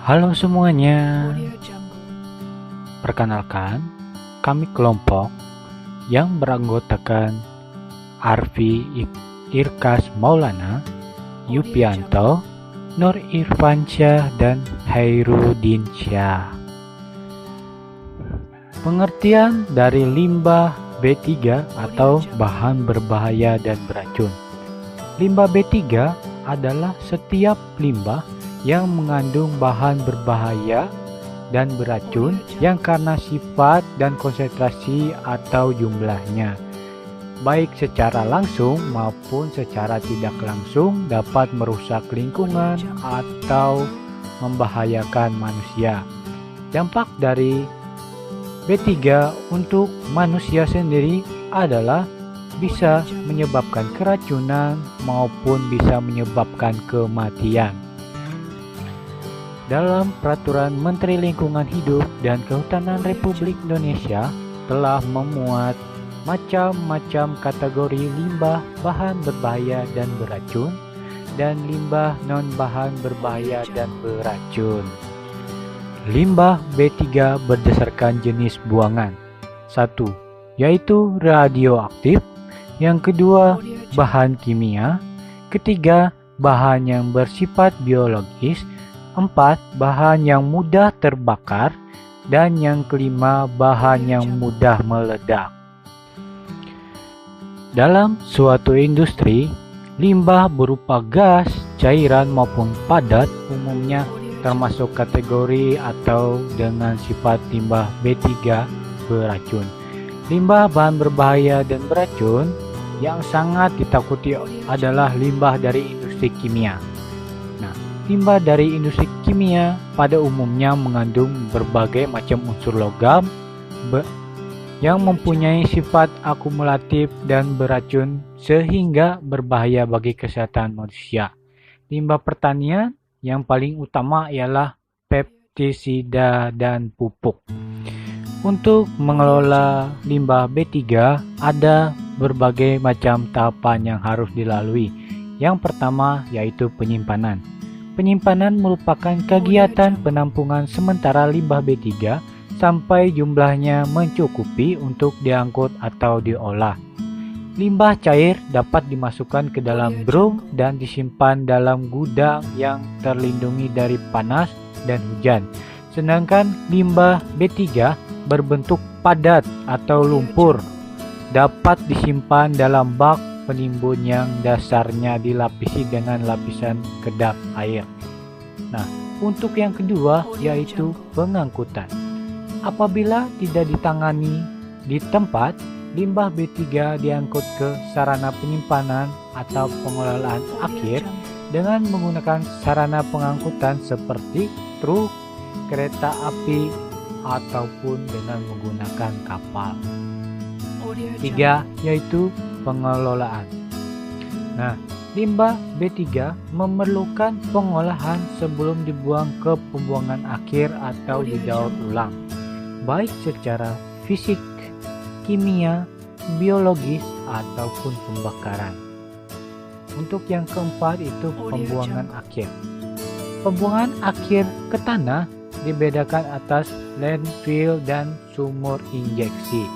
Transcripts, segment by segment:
Halo semuanya, perkenalkan kami kelompok yang beranggotakan Arfi Irkas Maulana, Yupianto, Nur Irfansyah, dan Hairudin Syah. Pengertian dari limbah B3 atau bahan berbahaya dan beracun. Limbah B3 adalah setiap limbah yang mengandung bahan berbahaya dan beracun yang karena sifat dan konsentrasi atau jumlahnya, baik secara langsung maupun secara tidak langsung dapat merusak lingkungan atau membahayakan manusia. Dampak dari B3 untuk manusia sendiri adalah bisa menyebabkan keracunan maupun bisa menyebabkan kematian. Dalam Peraturan Menteri Lingkungan Hidup dan Kehutanan Republik Indonesia telah memuat macam-macam kategori limbah bahan berbahaya dan beracun dan limbah non-bahan berbahaya dan beracun. Limbah B3 berdasarkan jenis buangan. 1. Yaitu radioaktif. Yang kedua, bahan kimia. Ketiga, bahan yang bersifat biologis. 4. Bahan yang mudah terbakar. Dan yang kelima, bahan yang mudah meledak. Dalam suatu industri, limbah berupa gas, cairan maupun padat umumnya termasuk kategori atau dengan sifat limbah B3 beracun. Limbah bahan berbahaya dan beracun yang sangat ditakuti adalah limbah dari industri kimia. Limbah dari industri kimia pada umumnya mengandung berbagai macam unsur logam yang mempunyai sifat akumulatif dan beracun sehingga berbahaya bagi kesehatan manusia. Limbah pertanian yang paling utama ialah pestisida dan pupuk. Untuk mengelola limbah B3 ada berbagai macam tahapan yang harus dilalui. Yang pertama yaitu penyimpanan. Penyimpanan merupakan kegiatan penampungan sementara limbah B3 sampai jumlahnya mencukupi untuk diangkut atau diolah. Limbah cair dapat dimasukkan ke dalam drum dan disimpan dalam gudang yang terlindungi dari panas dan hujan. Sedangkan limbah B3 berbentuk padat atau lumpur dapat disimpan dalam bak penimbun yang dasarnya dilapisi dengan lapisan kedap air. Untuk yang kedua yaitu pengangkutan. Apabila tidak ditangani di tempat, limbah B3 diangkut ke sarana penyimpanan atau pengelolaan akhir dengan menggunakan sarana pengangkutan seperti truk, kereta api, ataupun dengan menggunakan kapal. 3. Yaitu pengelolaan. Limbah B3 memerlukan pengolahan sebelum dibuang ke pembuangan akhir atau didaur ulang, baik secara fisik, kimia, biologis, ataupun pembakaran. Untuk yang keempat itu pembuangan akhir. Pembuangan akhir ke tanah dibedakan atas landfill dan sumur injeksi.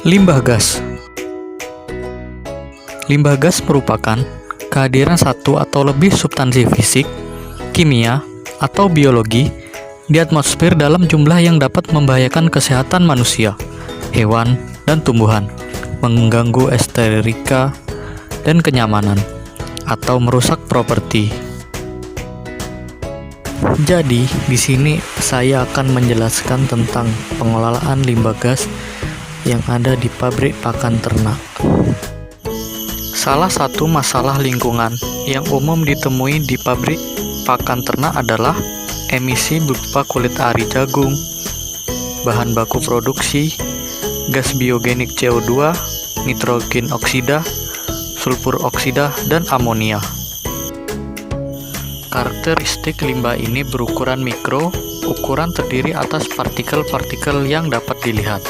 Limbah gas. Limbah gas merupakan kehadiran satu atau lebih substansi fisik, kimia, atau biologi di atmosfer dalam jumlah yang dapat membahayakan kesehatan manusia, hewan, dan tumbuhan, mengganggu estetika dan kenyamanan, atau merusak properti. Jadi, di sini saya akan menjelaskan tentang pengelolaan limbah gas yang ada di pabrik pakan ternak. Salah satu masalah lingkungan yang umum ditemui di pabrik pakan ternak adalah emisi berupa kulit ari jagung, bahan baku produksi, gas biogenik CO2, nitrogen oksida, sulfur oksida, dan amonia. Karakteristik limbah ini berukuran mikro, ukuran terdiri atas partikel-partikel yang dapat dilihat.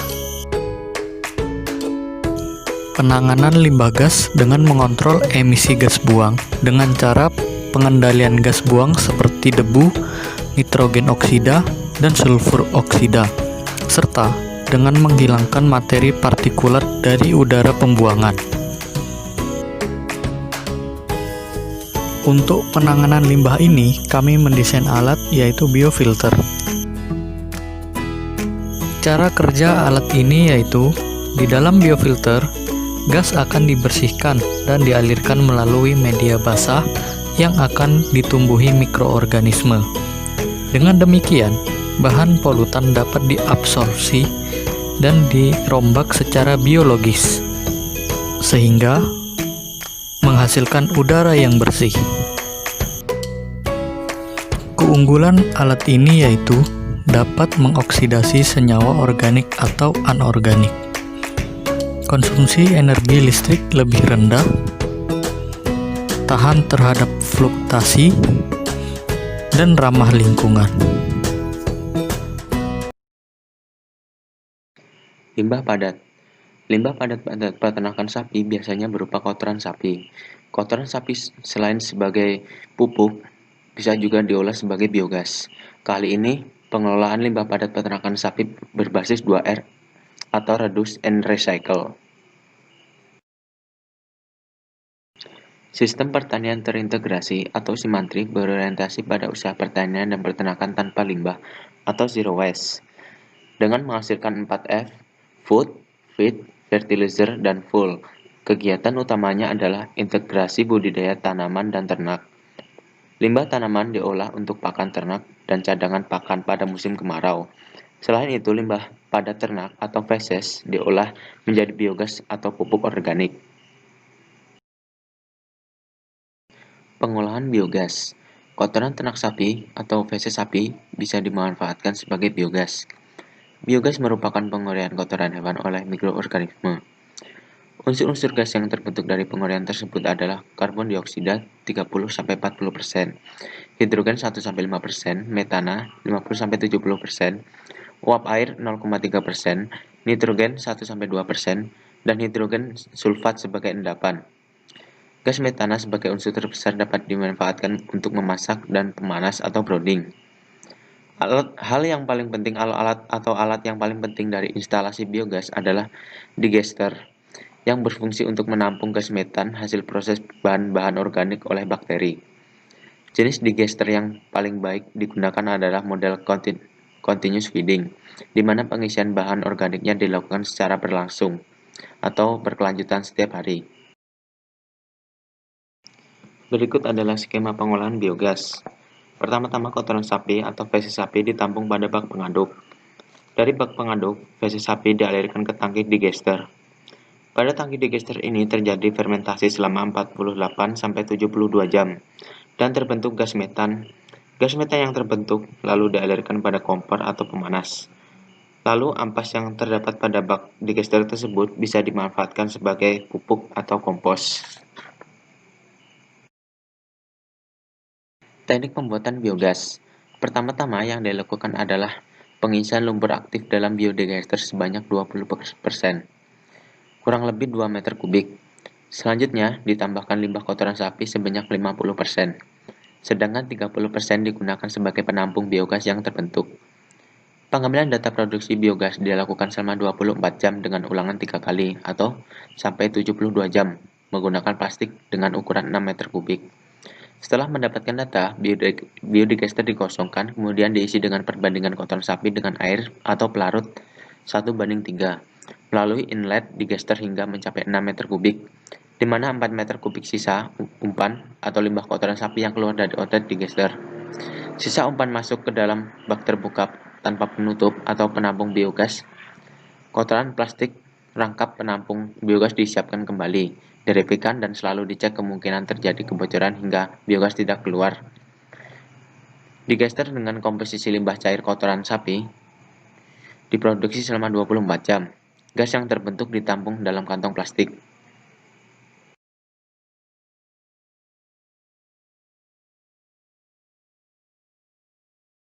Penanganan limbah gas dengan mengontrol emisi gas buang dengan cara pengendalian gas buang seperti debu, nitrogen oksida, dan sulfur oksida, serta dengan menghilangkan materi partikulat dari udara pembuangan. Untuk penanganan limbah ini, kami mendesain alat yaitu biofilter. Cara kerja alat ini yaitu, di dalam biofilter, gas akan dibersihkan dan dialirkan melalui media basah yang akan ditumbuhi mikroorganisme. Dengan demikian, bahan polutan dapat diabsorpsi dan dirombak secara biologis, sehingga menghasilkan udara yang bersih. Keunggulan alat ini yaitu dapat mengoksidasi senyawa organik atau anorganik. Konsumsi energi listrik lebih rendah, tahan terhadap fluktuasi, dan ramah lingkungan. Limbah padat. Limbah padat pada peternakan sapi biasanya berupa kotoran sapi. Kotoran sapi selain sebagai pupuk, bisa juga diolah sebagai biogas. Kali ini, pengelolaan limbah padat peternakan sapi berbasis 2R atau Reduce and Recycle. Sistem pertanian terintegrasi atau Simantri berorientasi pada usaha pertanian dan peternakan tanpa limbah atau Zero Waste. Dengan menghasilkan 4F, Food, Feed, Fertilizer, dan Fuel. Kegiatan utamanya adalah integrasi budidaya tanaman dan ternak. Limbah tanaman diolah untuk pakan ternak dan cadangan pakan pada musim kemarau. Selain itu, limbah padat ternak atau feses diolah menjadi biogas atau pupuk organik. Pengolahan biogas. Kotoran ternak sapi atau feses sapi bisa dimanfaatkan sebagai biogas. Biogas merupakan penguraian kotoran hewan oleh mikroorganisme. Unsur-unsur gas yang terbentuk dari penguraian tersebut adalah karbon dioksida 30-40%, hidrogen 1-5%, metana 50-70%, uap air 0,3%, nitrogen 1-2%, dan hidrogen sulfat sebagai endapan. Gas metana sebagai unsur terbesar dapat dimanfaatkan untuk memasak dan pemanas atau brooding. Alat yang paling penting dari instalasi biogas adalah digester, yang berfungsi untuk menampung gas metan hasil proses bahan-bahan organik oleh bakteri. Jenis digester yang paling baik digunakan adalah model continuous feeding, di mana pengisian bahan organiknya dilakukan secara berlangsung atau berkelanjutan setiap hari. Berikut adalah skema pengolahan biogas. Pertama-tama, kotoran sapi atau feses sapi ditampung pada bak pengaduk. Dari bak pengaduk, feses sapi dialirkan ke tangki digester. Pada tangki digester ini terjadi fermentasi selama 48-72 jam dan terbentuk gas metan. Gas metan yang terbentuk lalu dialirkan pada kompor atau pemanas. Lalu ampas yang terdapat pada bak digester tersebut bisa dimanfaatkan sebagai pupuk atau kompos. Teknik pembuatan biogas. Pertama-tama yang dilakukan adalah pengisian lumpur aktif dalam biodigester sebanyak 20%, kurang lebih 2 meter kubik. Selanjutnya, ditambahkan limbah kotoran sapi sebanyak 50%, sedangkan 30% digunakan sebagai penampung biogas yang terbentuk. Pengambilan data produksi biogas dilakukan selama 24 jam dengan ulangan 3 kali atau sampai 72 jam menggunakan plastik dengan ukuran 6 meter kubik. Setelah mendapatkan data, biodigester dikosongkan, kemudian diisi dengan perbandingan kotoran sapi dengan air atau pelarut 1:3, melalui inlet digester hingga mencapai 6 meter kubik, di mana 4 meter kubik sisa umpan atau limbah kotoran sapi yang keluar dari outlet digester. Sisa umpan masuk ke dalam bak terbuka tanpa penutup atau penampung biogas. Kotoran plastik rangkap penampung biogas disiapkan kembali, dirapikan dan selalu dicek kemungkinan terjadi kebocoran hingga biogas tidak keluar. Digester dengan komposisi limbah cair kotoran sapi diproduksi selama 24 jam. Gas yang terbentuk ditampung dalam kantong plastik.